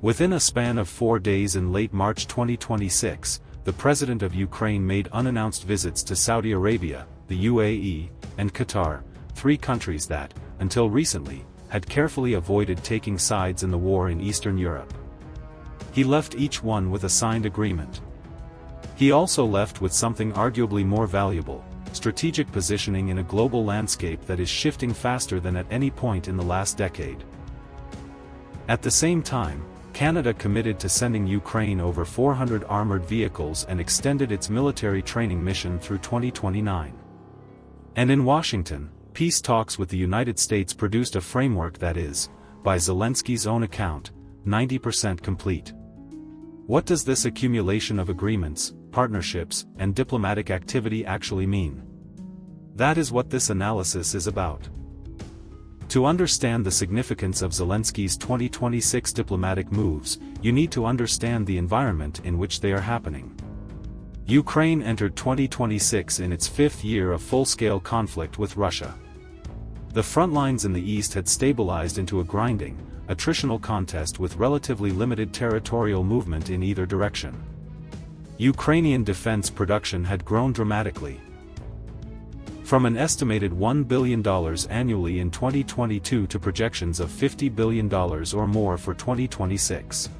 Within a span of 4 days in late March 2026, the President of Ukraine made unannounced visits to Saudi Arabia, the UAE, and Qatar, 3 countries that, until recently, had carefully avoided taking sides in the war in Eastern Europe. He left each one with a signed agreement. He also left with something arguably more valuable: strategic positioning in a global landscape that is shifting faster than at any point in the last decade. At the same time, Canada committed to sending Ukraine over 400 armored vehicles and extended its military training mission through 2029. And in Washington, peace talks with the United States produced a framework that is, by Zelensky's own account, 90% complete. What does this accumulation of agreements, partnerships, and diplomatic activity actually mean? That is what this analysis is about. To understand the significance of Zelensky's 2026 diplomatic moves, you need to understand the environment in which they are happening. Ukraine entered 2026 in its 5th year of full-scale conflict with Russia. The front lines in the east had stabilized into a grinding, attritional contest with relatively limited territorial movement in either direction. Ukrainian defense production had grown dramatically. From an estimated $1 billion annually in 2022 to projections of $50 billion or more for 2026.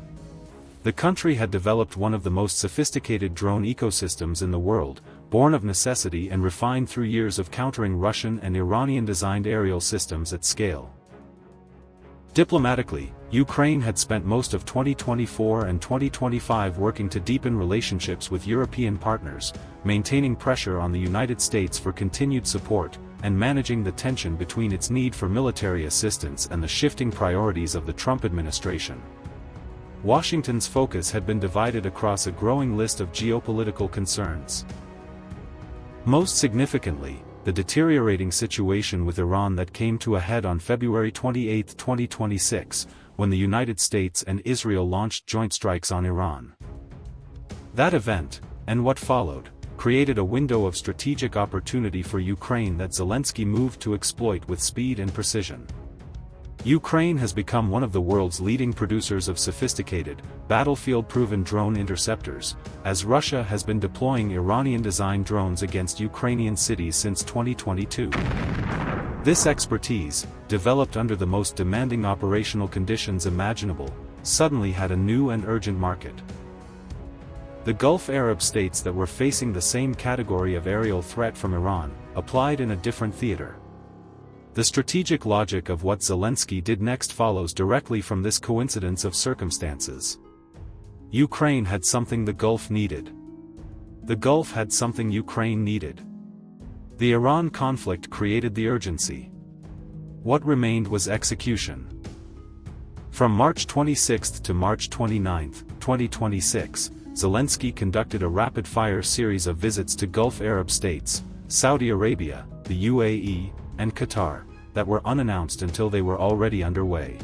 The country had developed one of the most sophisticated drone ecosystems in the world, born of necessity and refined through years of countering Russian and Iranian-designed aerial systems at scale. Diplomatically, Ukraine had spent most of 2024 and 2025 working to deepen relationships with European partners, maintaining pressure on the United States for continued support, and managing the tension between its need for military assistance and the shifting priorities of the Trump administration. Washington's focus had been divided across a growing list of geopolitical concerns. Most significantly, the deteriorating situation with Iran that came to a head on February 28, 2026, when the United States and Israel launched joint strikes on Iran. That event, and what followed, created a window of strategic opportunity for Ukraine that Zelensky moved to exploit with speed and precision. Ukraine has become one of the world's leading producers of sophisticated, battlefield-proven drone interceptors, as Russia has been deploying Iranian-designed drones against Ukrainian cities since 2022. This expertise, developed under the most demanding operational conditions imaginable, suddenly had a new and urgent market. The Gulf Arab states that were facing the same category of aerial threat from Iran, applied in a different theater. The strategic logic of what Zelensky did next follows directly from this coincidence of circumstances. Ukraine had something the Gulf needed. The Gulf had something Ukraine needed. The Iran conflict created the urgency. What remained was execution. From March 26 to March 29, 2026, Zelensky conducted a rapid-fire series of visits to Gulf Arab states, Saudi Arabia, the UAE, and Qatar, that were unannounced until they were already underway.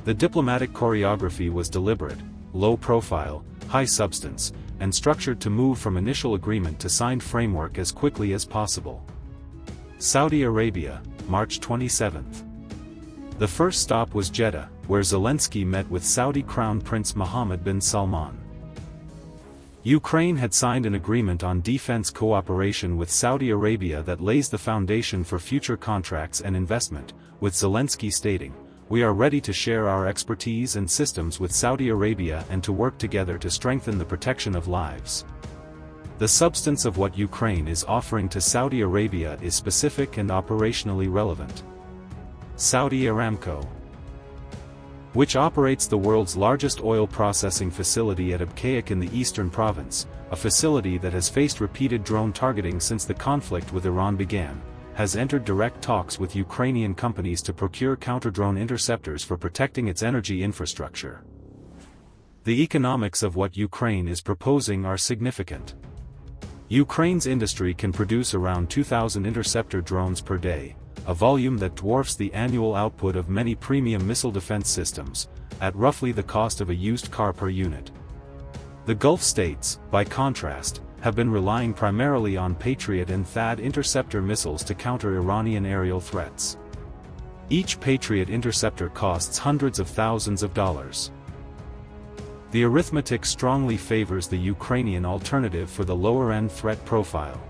The diplomatic choreography was deliberate, low-profile, high-substance, and structured to move from initial agreement to signed framework as quickly as possible. Saudi Arabia, March 27. The first stop was Jeddah, where Zelensky met with Saudi Crown Prince Mohammed bin Salman. Ukraine had signed an agreement on defense cooperation with Saudi Arabia that lays the foundation for future contracts and investment, with Zelensky stating, "We are ready to share our expertise and systems with Saudi Arabia and to work together to strengthen the protection of lives." The substance of what Ukraine is offering to Saudi Arabia is specific and operationally relevant. Saudi Aramco, which operates the world's largest oil processing facility at Abqaiq in the eastern province, a facility that has faced repeated drone targeting since the conflict with Iran began, has entered direct talks with Ukrainian companies to procure counter-drone interceptors for protecting its energy infrastructure. The economics of what Ukraine is proposing are significant. Ukraine's industry can produce around 2,000 interceptor drones per day, a volume that dwarfs the annual output of many premium missile defense systems, at roughly the cost of a used car per unit. The Gulf states, by contrast, have been relying primarily on Patriot and THAAD interceptor missiles to counter Iranian aerial threats. Each Patriot interceptor costs hundreds of thousands of dollars. The arithmetic strongly favors the Ukrainian alternative for the lower-end threat profile.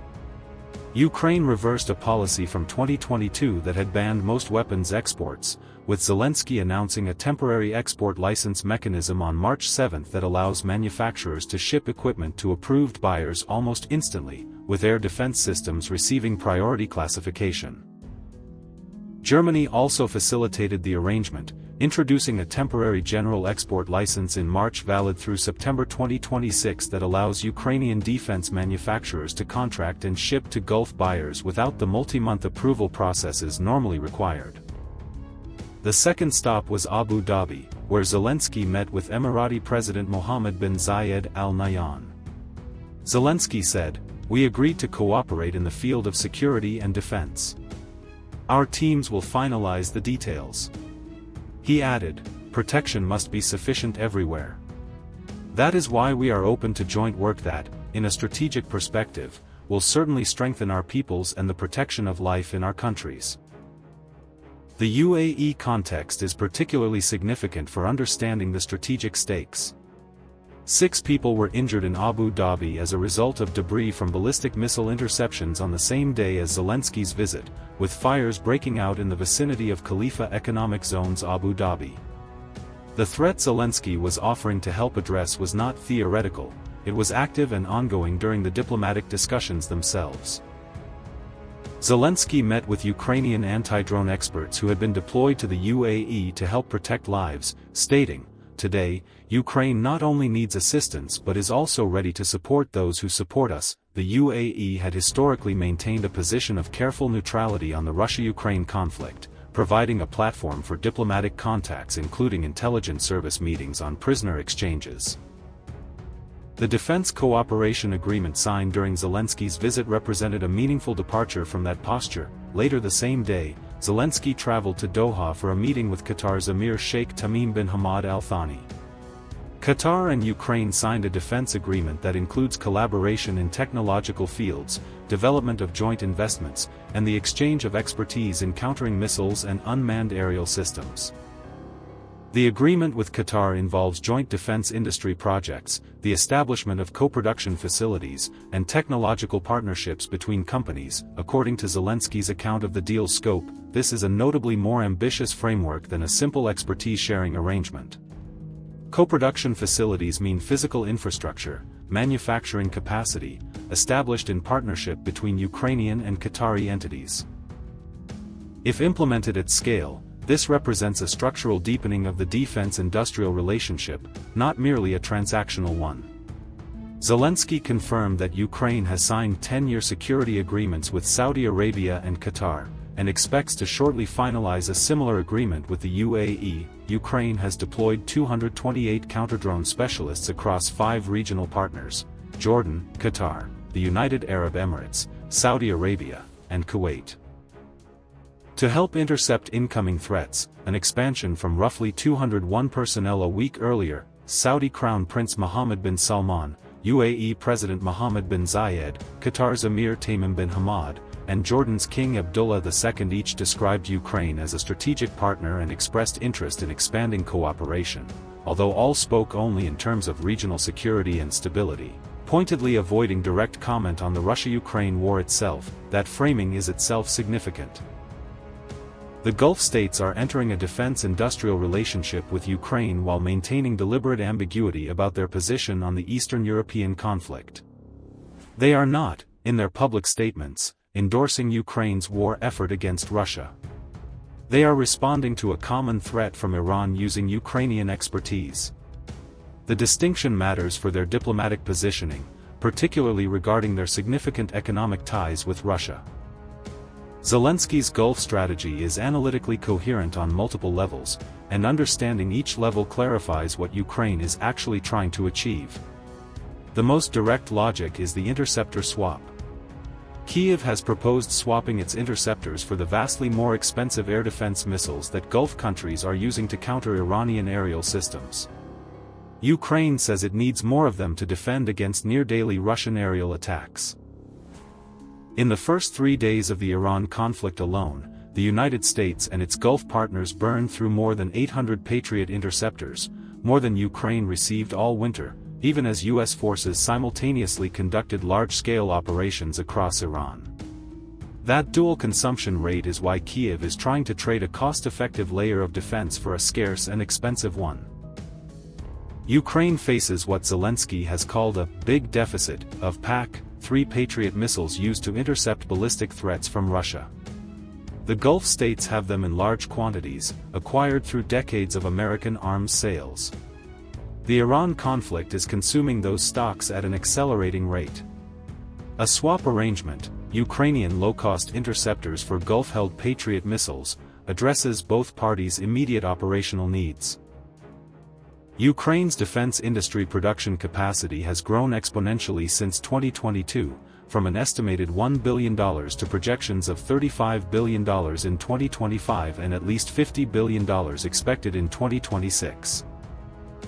Ukraine reversed a policy from 2022 that had banned most weapons exports, with Zelensky announcing a temporary export license mechanism on March 7 that allows manufacturers to ship equipment to approved buyers almost instantly, with air defense systems receiving priority classification. Germany also facilitated the arrangement, introducing a temporary general export license in March valid through September 2026 that allows Ukrainian defense manufacturers to contract and ship to Gulf buyers without the multi-month approval processes normally required. The second stop was Abu Dhabi, where Zelensky met with Emirati President Mohammed bin Zayed Al Nahyan. Zelensky said, "We agreed to cooperate in the field of security and defense. Our teams will finalize the details." He added, "Protection must be sufficient everywhere. That is why we are open to joint work that, in a strategic perspective, will certainly strengthen our peoples and the protection of life in our countries." The UAE context is particularly significant for understanding the strategic stakes. 6 people were injured in Abu Dhabi as a result of debris from ballistic missile interceptions on the same day as Zelensky's visit, with fires breaking out in the vicinity of Khalifa Economic Zone's Abu Dhabi. The threat Zelensky was offering to help address was not theoretical, it was active and ongoing during the diplomatic discussions themselves. Zelensky met with Ukrainian anti-drone experts who had been deployed to the UAE to help protect lives, stating, "Today, Ukraine not only needs assistance but is also ready to support those who support us." The UAE had historically maintained a position of careful neutrality on the Russia-Ukraine conflict, providing a platform for diplomatic contacts including intelligence service meetings on prisoner exchanges. The defense cooperation agreement signed during Zelensky's visit represented a meaningful departure from that posture. Later the same day, Zelensky traveled to Doha for a meeting with Qatar's Emir Sheikh Tamim bin Hamad Al Thani. Qatar and Ukraine signed a defense agreement that includes collaboration in technological fields, development of joint investments, and the exchange of expertise in countering missiles and unmanned aerial systems. The agreement with Qatar involves joint defense industry projects, the establishment of co-production facilities, and technological partnerships between companies. According to Zelensky's account of the deal's scope, this is a notably more ambitious framework than a simple expertise-sharing arrangement. Co-production facilities mean physical infrastructure, manufacturing capacity, established in partnership between Ukrainian and Qatari entities. If implemented at scale, this represents a structural deepening of the defense-industrial relationship, not merely a transactional one. Zelensky confirmed that Ukraine has signed 10-year security agreements with Saudi Arabia and Qatar, and expects to shortly finalize a similar agreement with the UAE. Ukraine has deployed 228 counter-drone specialists across 5 regional partners: Jordan, Qatar, the United Arab Emirates, Saudi Arabia, and Kuwait. To help intercept incoming threats, an expansion from roughly 201 personnel a week earlier, Saudi Crown Prince Mohammed bin Salman, UAE President Mohammed bin Zayed, Qatar's Emir Tamim bin Hamad, and Jordan's King Abdullah II each described Ukraine as a strategic partner and expressed interest in expanding cooperation, although all spoke only in terms of regional security and stability, pointedly avoiding direct comment on the Russia-Ukraine war itself. That framing is itself significant. The Gulf states are entering a defense-industrial relationship with Ukraine while maintaining deliberate ambiguity about their position on the Eastern European conflict. They are not, in their public statements, endorsing Ukraine's war effort against Russia. They are responding to a common threat from Iran using Ukrainian expertise. The distinction matters for their diplomatic positioning, particularly regarding their significant economic ties with Russia. Zelensky's Gulf strategy is analytically coherent on multiple levels, and understanding each level clarifies what Ukraine is actually trying to achieve. The most direct logic is the Interceptor swap. Kyiv has proposed swapping its interceptors for the vastly more expensive air defense missiles that Gulf countries are using to counter Iranian aerial systems. Ukraine says it needs more of them to defend against near-daily Russian aerial attacks. In the first 3 days of the Iran conflict alone, the United States and its Gulf partners burned through more than 800 Patriot interceptors, more than Ukraine received all winter, even as U.S. forces simultaneously conducted large-scale operations across Iran. That dual consumption rate is why Kyiv is trying to trade a cost-effective layer of defense for a scarce and expensive one. Ukraine faces what Zelenskyy has called a big deficit of Pac-3 Patriot missiles used to intercept ballistic threats from Russia. The Gulf states have them in large quantities, acquired through decades of American arms sales. The Iran conflict is consuming those stocks at an accelerating rate. A swap arrangement, Ukrainian low-cost interceptors for Gulf-held Patriot missiles, addresses both parties' immediate operational needs. Ukraine's defense industry production capacity has grown exponentially since 2022, from an estimated $1 billion to projections of $35 billion in 2025 and at least $50 billion expected in 2026.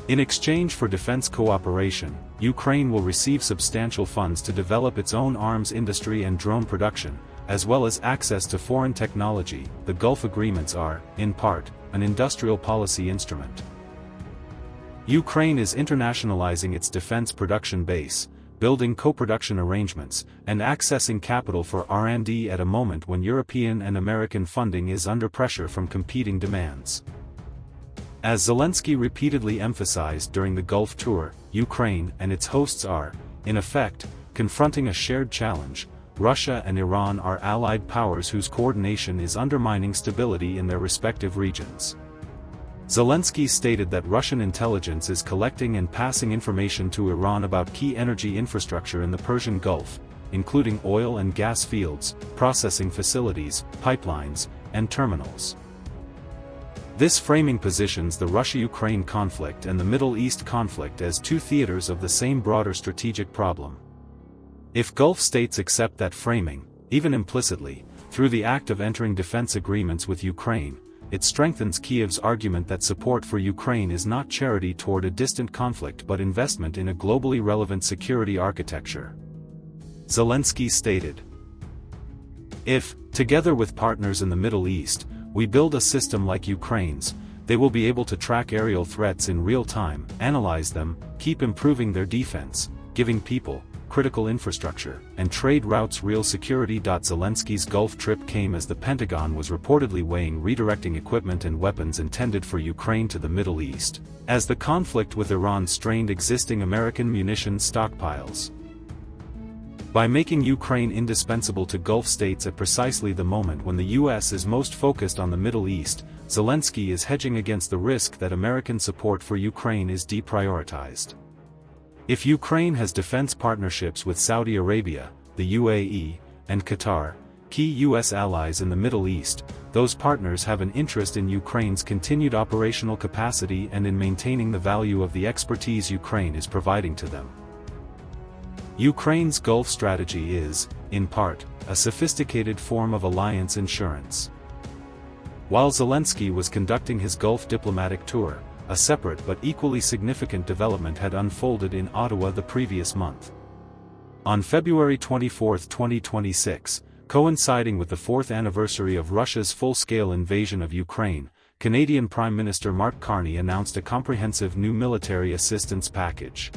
In exchange for defense cooperation, Ukraine will receive substantial funds to develop its own arms industry and drone production, as well as access to foreign technology. The Gulf agreements are, in part, an industrial policy instrument. Ukraine is internationalizing its defense production base, building co-production arrangements, and accessing capital for R&D at a moment when European and American funding is under pressure from competing demands. As Zelenskyy repeatedly emphasized during the Gulf tour, Ukraine and its hosts are, in effect, confronting a shared challenge. Russia and Iran are allied powers whose coordination is undermining stability in their respective regions. Zelenskyy stated that Russian intelligence is collecting and passing information to Iran about key energy infrastructure in the Persian Gulf, including oil and gas fields, processing facilities, pipelines, and terminals. This framing positions the Russia-Ukraine conflict and the Middle East conflict as two theaters of the same broader strategic problem. If Gulf states accept that framing, even implicitly, through the act of entering defense agreements with Ukraine, it strengthens Kyiv's argument that support for Ukraine is not charity toward a distant conflict but investment in a globally relevant security architecture. Zelenskyy stated, "If, together with partners in the Middle East, we build a system like Ukraine's, they will be able to track aerial threats in real time, analyze them, keep improving their defense, giving people, critical infrastructure, and trade routes real security." Zelenskyy's Gulf trip came as the Pentagon was reportedly weighing redirecting equipment and weapons intended for Ukraine to the Middle East, as the conflict with Iran strained existing American munitions stockpiles. By making Ukraine indispensable to Gulf states at precisely the moment when the U.S. is most focused on the Middle East, Zelenskyy is hedging against the risk that American support for Ukraine is deprioritized. If Ukraine has defense partnerships with Saudi Arabia, the UAE, and Qatar, key U.S. allies in the Middle East, those partners have an interest in Ukraine's continued operational capacity and in maintaining the value of the expertise Ukraine is providing to them. Ukraine's Gulf strategy is, in part, a sophisticated form of alliance insurance. While Zelenskyy was conducting his Gulf diplomatic tour, a separate but equally significant development had unfolded in Ottawa the previous month. On February 24, 2026, coinciding with the 4th anniversary of Russia's full-scale invasion of Ukraine, Canadian Prime Minister Mark Carney announced a comprehensive new military assistance package.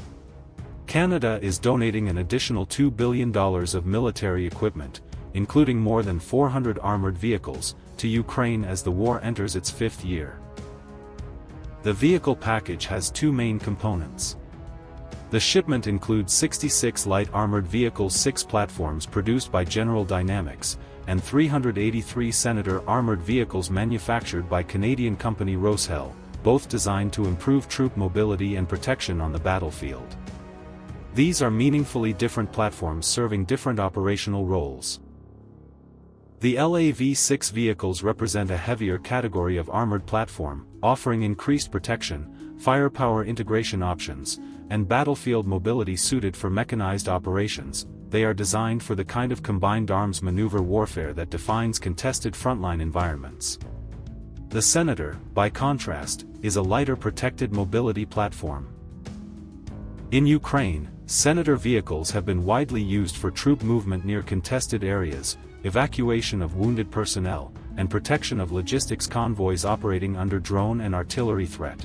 Canada is donating an additional $2 billion of military equipment, including more than 400 armored vehicles, to Ukraine as the war enters its 5th year. The vehicle package has two main components. The shipment includes 66 light armored vehicles, 6 platforms produced by General Dynamics, and 383 Senator armored vehicles manufactured by Canadian company Rosell, both designed to improve troop mobility and protection on the battlefield. These are meaningfully different platforms serving different operational roles. The LAV-6 vehicles represent a heavier category of armored platform, offering increased protection, firepower integration options, and battlefield mobility suited for mechanized operations. They are designed for the kind of combined arms maneuver warfare that defines contested frontline environments. The Senator, by contrast, is a lighter protected mobility platform. In Ukraine, Senator vehicles have been widely used for troop movement near contested areas, evacuation of wounded personnel, and protection of logistics convoys operating under drone and artillery threat.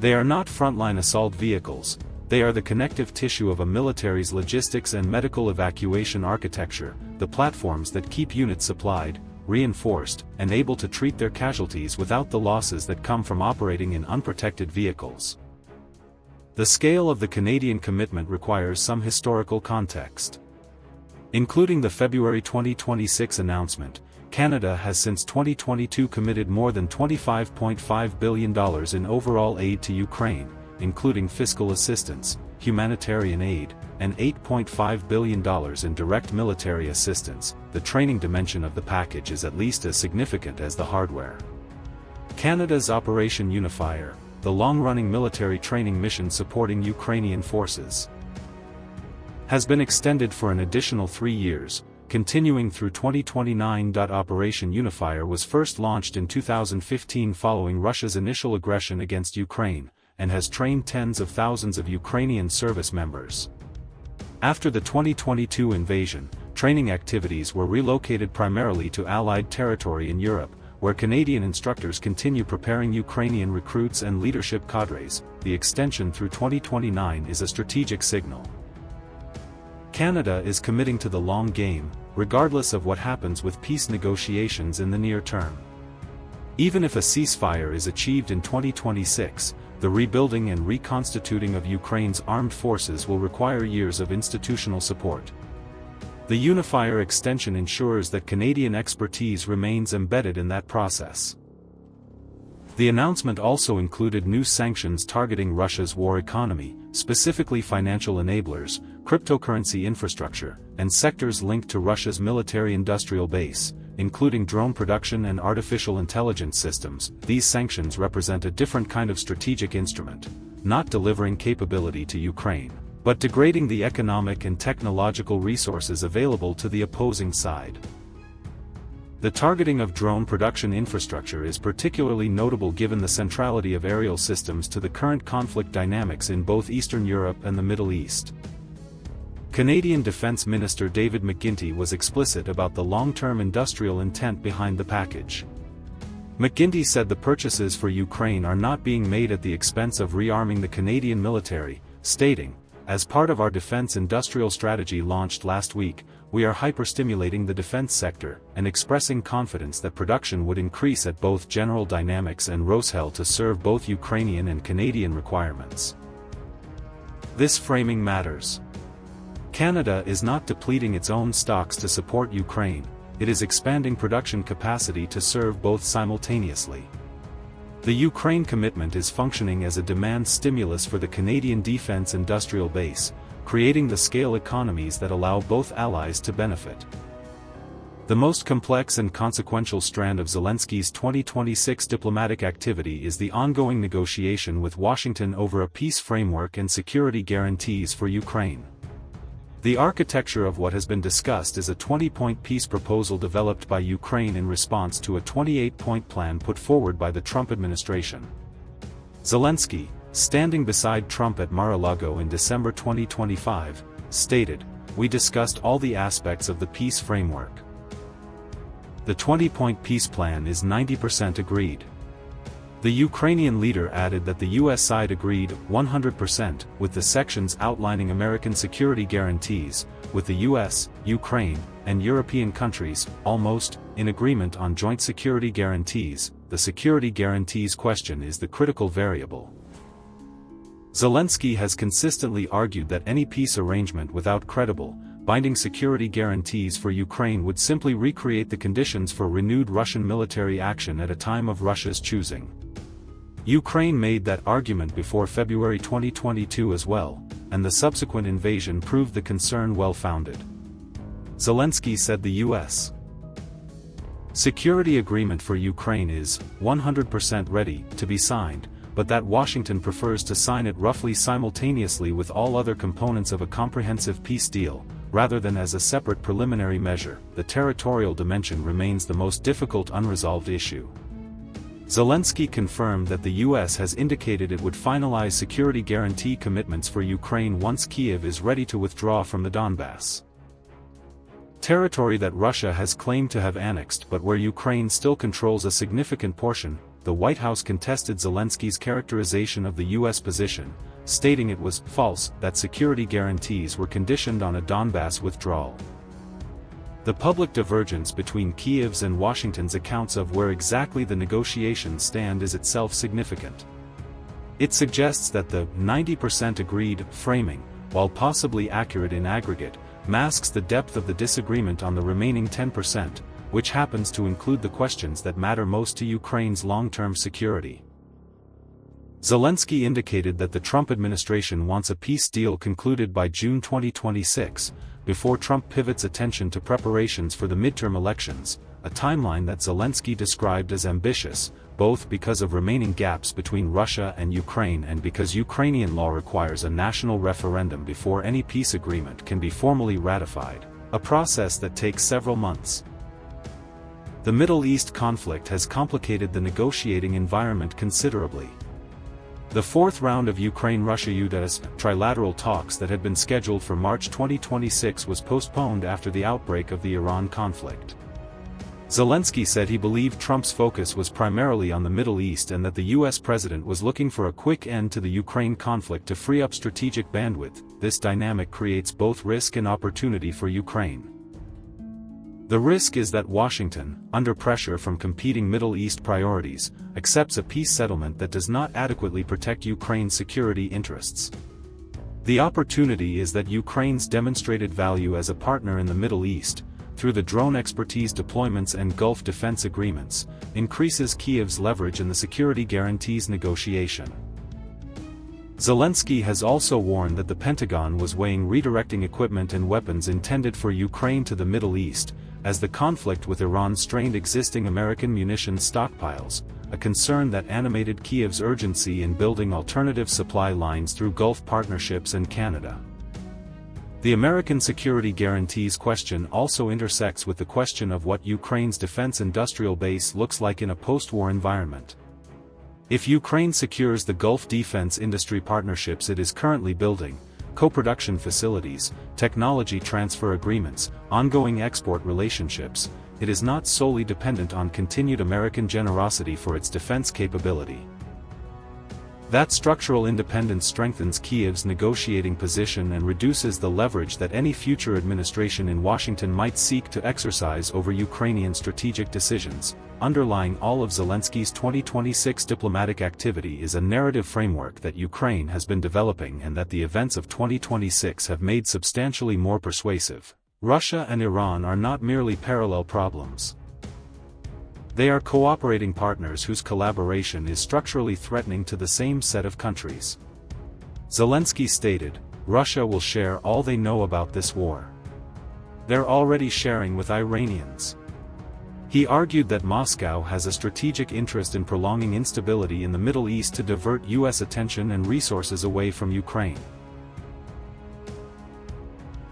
They are not frontline assault vehicles, they are the connective tissue of a military's logistics and medical evacuation architecture, the platforms that keep units supplied, reinforced, and able to treat their casualties without the losses that come from operating in unprotected vehicles. The scale of the Canadian commitment requires some historical context. Including the February 2026 announcement, Canada has since 2022 committed more than $25.5 billion in overall aid to Ukraine, including fiscal assistance, humanitarian aid, and $8.5 billion in direct military assistance. The training dimension of the package is at least as significant as the hardware. Canada's Operation UNIFIER, the long-running military training mission supporting Ukrainian forces, has been extended for an additional 3 years, continuing through 2029. Operation UNIFIER was first launched in 2015 following Russia's initial aggression against Ukraine, and has trained tens of thousands of Ukrainian service members. After the 2022 invasion, training activities were relocated primarily to Allied territory in Europe, where Canadian instructors continue preparing Ukrainian recruits and leadership cadres. The extension through 2029 is a strategic signal. Canada is committing to the long game, regardless of what happens with peace negotiations in the near term. Even if a ceasefire is achieved in 2026, the rebuilding and reconstituting of Ukraine's armed forces will require years of institutional support. The UNIFIER extension ensures that Canadian expertise remains embedded in that process. The announcement also included new sanctions targeting Russia's war economy, specifically financial enablers, cryptocurrency infrastructure, and sectors linked to Russia's military-industrial base, including drone production and artificial intelligence systems. These sanctions represent a different kind of strategic instrument, not delivering capability to Ukraine, but degrading the economic and technological resources available to the opposing side. The targeting of drone production infrastructure is particularly notable given the centrality of aerial systems to the current conflict dynamics in both Eastern Europe and the Middle East. Canadian Defence Minister David McGuinty was explicit about the long-term industrial intent behind the package. McGuinty said the purchases for Ukraine are not being made at the expense of rearming the Canadian military, stating, "As part of our defence industrial strategy launched last week, we are hyperstimulating the defence sector, and expressing confidence that production would increase at both General Dynamics and Rosneft to serve both Ukrainian and Canadian requirements." This framing matters. Canada is not depleting its own stocks to support Ukraine, it is expanding production capacity to serve both simultaneously. The Ukraine commitment is functioning as a demand stimulus for the Canadian defence industrial base, creating the scale economies that allow both allies to benefit. The most complex and consequential strand of Zelensky's 2026 diplomatic activity is the ongoing negotiation with Washington over a peace framework and security guarantees for Ukraine. The architecture of what has been discussed is a 20-point peace proposal developed by Ukraine in response to a 28-point plan put forward by the Trump administration. Zelensky, standing beside Trump at Mar-a-Lago in December 2025, stated, "We discussed all the aspects of the peace framework. The 20-point peace plan is 90% agreed." The Ukrainian leader added that the U.S. side agreed 100% with the sections outlining American security guarantees, with the U.S., Ukraine, and European countries, almost, in agreement on joint security guarantees. The security guarantees question is the critical variable. Zelensky has consistently argued that any peace arrangement without credible, binding security guarantees for Ukraine would simply recreate the conditions for renewed Russian military action at a time of Russia's choosing. Ukraine made that argument before February 2022 as well, and the subsequent invasion proved the concern well-founded. Zelensky said the U.S. security agreement for Ukraine is 100% ready to be signed, but that Washington prefers to sign it roughly simultaneously with all other components of a comprehensive peace deal, rather than as a separate preliminary measure. The territorial dimension remains the most difficult unresolved issue. Zelensky confirmed that the U.S. has indicated it would finalize security guarantee commitments for Ukraine once Kyiv is ready to withdraw from the Donbass territory that Russia has claimed to have annexed but where Ukraine still controls a significant portion. the White House contested Zelensky's characterization of the U.S. position, stating it was false that security guarantees were conditioned on a Donbass withdrawal. The public divergence between Kyiv's and Washington's accounts of where exactly the negotiations stand is itself significant. It suggests that the 90% agreed framing, while possibly accurate in aggregate, masks the depth of the disagreement on the remaining 10%, which happens to include the questions that matter most to Ukraine's long-term security. Zelensky indicated that the Trump administration wants a peace deal concluded by June 2026, before Trump pivots attention to preparations for the midterm elections, a timeline that Zelensky described as ambitious, both because of remaining gaps between Russia and Ukraine and because Ukrainian law requires a national referendum before any peace agreement can be formally ratified, a process that takes several months. The Middle East conflict has complicated the negotiating environment considerably. The fourth round of Ukraine-Russia UDAS trilateral talks that had been scheduled for March 2026 was postponed after the outbreak of the Iran conflict. Zelensky said he believed Trump's focus was primarily on the Middle East and that the U.S. president was looking for a quick end to the Ukraine conflict to free up strategic bandwidth. This dynamic creates both risk and opportunity for Ukraine. The risk is that Washington, under pressure from competing Middle East priorities, accepts a peace settlement that does not adequately protect Ukraine's security interests. The opportunity is that Ukraine's demonstrated value as a partner in the Middle East, through the drone expertise deployments and Gulf defense agreements, increases Kyiv's leverage in the security guarantees negotiation. Zelensky has also warned that the Pentagon was weighing redirecting equipment and weapons intended for Ukraine to the Middle East, as the conflict with Iran strained existing American munitions stockpiles, a concern that animated Kyiv's urgency in building alternative supply lines through Gulf partnerships and Canada. The American security guarantees question also intersects with the question of what Ukraine's defense industrial base looks like in a post-war environment. If Ukraine secures the Gulf defense industry partnerships it is currently building, co-production facilities, technology transfer agreements, ongoing export relationships, it is not solely dependent on continued American generosity for its defense capability. That structural independence strengthens Kyiv's negotiating position and reduces the leverage that any future administration in Washington might seek to exercise over Ukrainian strategic decisions. Underlying all of Zelensky's 2026 diplomatic activity is a narrative framework that Ukraine has been developing and that the events of 2026 have made substantially more persuasive. Russia and Iran are not merely parallel problems. They are cooperating partners whose collaboration is structurally threatening to the same set of countries. Zelensky stated, "Russia will share all they know about this war. They're already sharing with Iranians." He argued that Moscow has a strategic interest in prolonging instability in the Middle East to divert U.S. attention and resources away from Ukraine.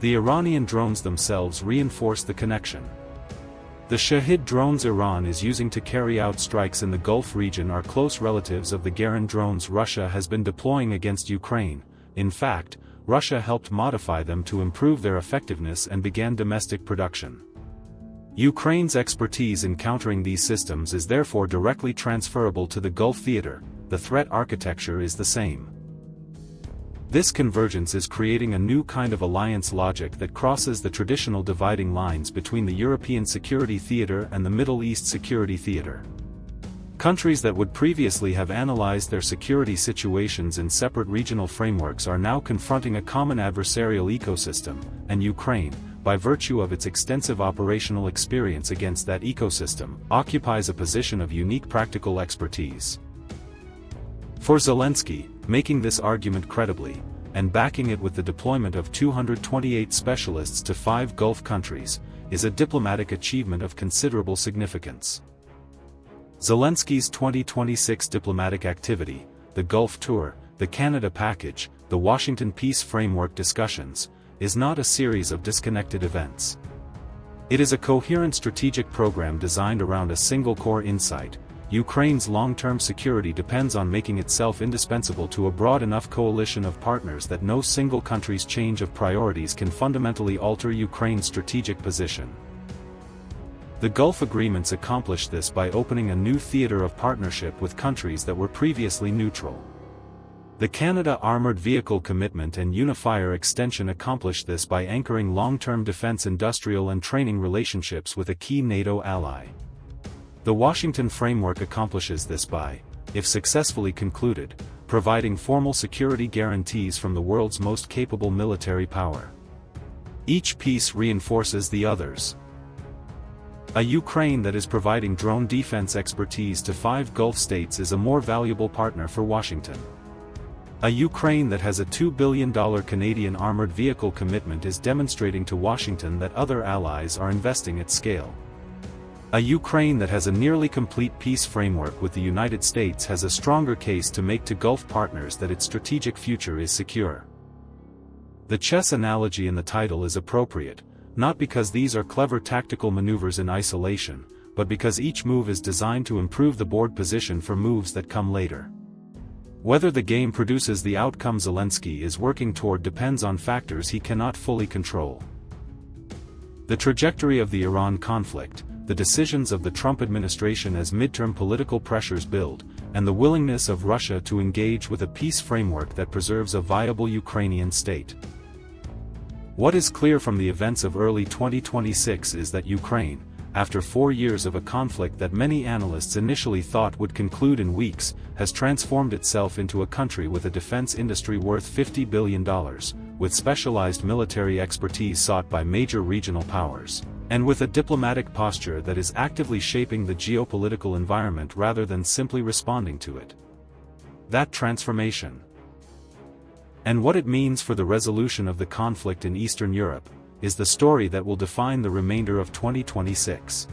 The Iranian drones themselves reinforce the connection. The Shahid drones Iran is using to carry out strikes in the Gulf region are close relatives of the Garand drones Russia has been deploying against Ukraine. In fact, Russia helped modify them to improve their effectiveness and began domestic production. Ukraine's expertise in countering these systems is therefore directly transferable to the Gulf theater. The threat architecture is the same. This convergence is creating a new kind of alliance logic that crosses the traditional dividing lines between the European security theater and the Middle East security theater. Countries that would previously have analyzed their security situations in separate regional frameworks are now confronting a common adversarial ecosystem, and Ukraine, by virtue of its extensive operational experience against that ecosystem, occupies a position of unique practical expertise. For Zelensky, making this argument credibly, and backing it with the deployment of 228 specialists to 5 Gulf countries, is a diplomatic achievement of considerable significance. Zelensky's 2026 diplomatic activity, the Gulf Tour, the Canada Package, the Washington Peace Framework discussions, is not a series of disconnected events. It is a coherent strategic program designed around a single core insight: Ukraine's long-term security depends on making itself indispensable to a broad enough coalition of partners that no single country's change of priorities can fundamentally alter Ukraine's strategic position. The Gulf agreements accomplished this by opening a new theater of partnership with countries that were previously neutral. The Canada Armoured Vehicle Commitment and UNIFIER extension accomplished this by anchoring long-term defense industrial and training relationships with a key NATO ally. The Washington Framework accomplishes this by, if successfully concluded, providing formal security guarantees from the world's most capable military power. Each piece reinforces the others. A Ukraine that is providing drone defense expertise to 5 Gulf states is a more valuable partner for Washington. A Ukraine that has a $2 billion Canadian armored vehicle commitment is demonstrating to Washington that other allies are investing at scale. A Ukraine that has a nearly complete peace framework with the United States has a stronger case to make to Gulf partners that its strategic future is secure. The chess analogy in the title is appropriate, not because these are clever tactical maneuvers in isolation, but because each move is designed to improve the board position for moves that come later. Whether the game produces the outcome Zelenskyy is working toward depends on factors he cannot fully control. The trajectory of the Iran conflict, the decisions of the Trump administration as midterm political pressures build, and the willingness of Russia to engage with a peace framework that preserves a viable Ukrainian state. What is clear from the events of early 2026 is that Ukraine, after 4 years of a conflict that many analysts initially thought would conclude in weeks, has transformed itself into a country with a defense industry worth $50 billion, with specialized military expertise sought by major regional powers, and with a diplomatic posture that is actively shaping the geopolitical environment rather than simply responding to it. That transformation, and what it means for the resolution of the conflict in Eastern Europe, is the story that will define the remainder of 2026.